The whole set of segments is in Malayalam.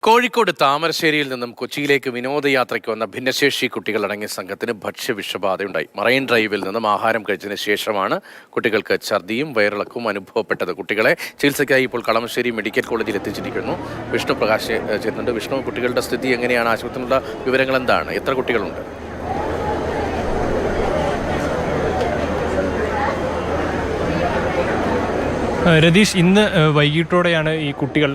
കോഴിക്കോട് താമരശ്ശേരിയിൽ നിന്നും കൊച്ചിയിലേക്ക് വിനോദയാത്രയ്ക്ക് വന്ന ഭിന്നശേഷി കുട്ടികളടങ്ങിയ സംഘത്തിന് ഭക്ഷ്യവിഷബാധയുണ്ടായി. മറൈൻ ഡ്രൈവിൽ നിന്നും ആഹാരം കഴിച്ചതിന് ശേഷമാണ് കുട്ടികൾക്ക് ഛർദിയും വയറിളക്കവും അനുഭവപ്പെട്ടത്. കുട്ടികളെ ചികിത്സയ്ക്കായി ഇപ്പോൾ കളമശ്ശേരി മെഡിക്കൽ കോളേജിൽ എത്തിച്ചിരിക്കുന്നു. വിഷ്ണു പ്രകാശ് ചേരുന്നുണ്ട്. വിഷ്ണു, കുട്ടികളുടെ സ്ഥിതി എങ്ങനെയാണ്? ആശുപത്രിയിലുള്ള വിവരങ്ങൾ എന്താണ്? എത്ര കുട്ടികളുണ്ട്? രതീഷ്, ഇന്ന് വൈകിട്ടോടെയാണ് ഈ കുട്ടികൾ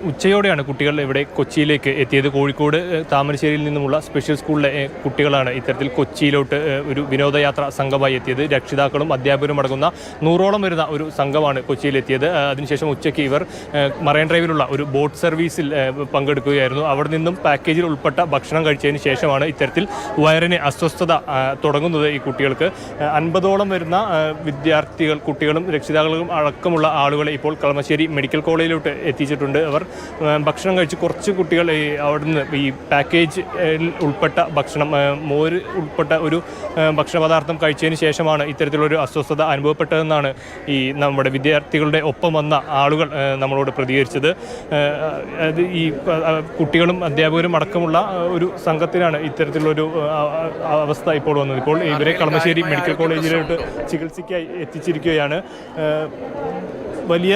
ഉച്ചയോടെയാണ് കുട്ടികൾ ഇവിടെ കൊച്ചിയിലേക്ക് എത്തിയത്. കോഴിക്കോട് താമരശ്ശേരിയിൽ നിന്നുമുള്ള സ്പെഷ്യൽ സ്കൂളിലെ കുട്ടികളാണ് ഇത്തരത്തിൽ കൊച്ചിയിലോട്ട് ഒരു വിനോദയാത്ര സംഘമായി എത്തിയത്. രക്ഷിതാക്കളും അധ്യാപകരും അടങ്ങുന്ന 100ഓളം വരുന്ന ഒരു സംഘമാണ് കൊച്ചിയിലെത്തിയത്. അതിനുശേഷം ഉച്ചയ്ക്ക് ഇവർ മറൈൻ ഡ്രൈവിലുള്ള ഒരു ബോട്ട് സർവീസിൽ പങ്കെടുക്കുകയായിരുന്നു. അവിടെ നിന്നും പാക്കേജിൽ ഉൾപ്പെട്ട ഭക്ഷണം കഴിച്ചതിന് ശേഷമാണ് ഇത്തരത്തിൽ വയറിന് അസ്വസ്ഥത തുടങ്ങുന്നത്. ഈ കുട്ടികൾക്ക് 50ഓളം വരുന്ന വിദ്യാർത്ഥികൾ, കുട്ടികളും രക്ഷിതാക്കളും അടക്കമുള്ള ആളുകളെ ഇപ്പോൾ കളമശ്ശേരി മെഡിക്കൽ കോളേജിലോട്ട് എത്തിച്ചിട്ടുണ്ട്. അവർ ഭക്ഷണം കഴിച്ച് കുറച്ച് കുട്ടികൾ അവിടുന്ന് ഈ പാക്കേജ് ഉൾപ്പെട്ട ഭക്ഷണം, മോര് ഉൾപ്പെട്ട ഒരു ഭക്ഷണപദാർത്ഥം കഴിച്ചതിന് ശേഷമാണ് ഇത്തരത്തിലൊരു അസ്വസ്ഥത അനുഭവപ്പെട്ടതെന്നാണ് ഈ നമ്മുടെ വിദ്യാർത്ഥികളുടെ ഒപ്പം വന്ന ആളുകൾ നമ്മളോട് പ്രതികരിച്ചത്. ഈ കുട്ടികളും അധ്യാപകരും അടക്കമുള്ള ഒരു സംഘത്തിനാണ് ഇത്തരത്തിലുള്ളൊരു അവസ്ഥ ഇപ്പോൾ വന്നത്. ഇപ്പോൾ ഇവരെ കളമശ്ശേരി മെഡിക്കൽ കോളേജിലോട്ട് ചികിത്സയ്ക്കായി എത്തിച്ചിരിക്കുകയാണ്. വലിയ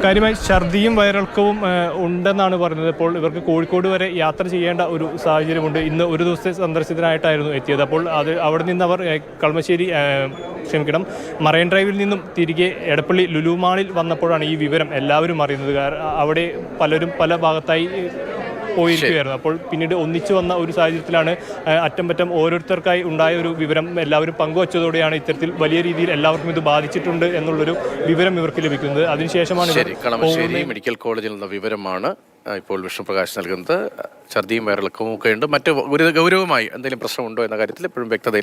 കാര്യമായി ഛർദിയും വയറിളക്കവും ഉണ്ടെന്നാണ് പറഞ്ഞത്. ഇപ്പോൾ ഇവർക്ക് കോഴിക്കോട് വരെ യാത്ര ചെയ്യേണ്ട ഒരു സാഹചര്യമുണ്ട്. ഇന്ന് ഒരു ദിവസത്തെ സന്ദർശനത്തിനായിട്ടായിരുന്നു എത്തിയത്. അപ്പോൾ അവിടെ നിന്ന് അവർ മറൈൻ ഡ്രൈവിൽ നിന്നും തിരികെ എടപ്പള്ളി ലുലു മാളിൽ വന്നപ്പോഴാണ് ഈ വിവരം എല്ലാവരും അറിയുന്നത്. അവിടെ പലരും പല ഭാഗത്തായി പോയിരിക്കുകയായിരുന്നു. അപ്പോൾ പിന്നീട് ഒന്നിച്ചു വന്ന ഒരു സാഹചര്യത്തിലാണ് അറ്റം പറ്റം ഓരോരുത്തർക്കായി ഉണ്ടായ ഒരു വിവരം എല്ലാവരും പങ്കുവച്ചതോടെയാണ് ഇത്തരത്തിൽ വലിയ രീതിയിൽ എല്ലാവർക്കും ഇത് ബാധിച്ചിട്ടുണ്ട് എന്നുള്ളൊരു വിവരം ഇവർക്ക് ലഭിക്കുന്നത്. അതിനുശേഷമാണ് കളമശ്ശേരി മെഡിക്കൽ കോളേജിൽ നിന്ന് വിവരമാണ് ഇപ്പോൾ വിഷ്ണുപ്രകാശ് നൽകുന്നത്. ഛർദിയും വയറിളക്കവും ഒക്കെ ഉണ്ട്. മറ്റ് ഗൗരവമായി എന്തെങ്കിലും പ്രശ്നമുണ്ടോ എന്ന കാര്യത്തിൽ എപ്പോഴും വ്യക്തതയില്ല.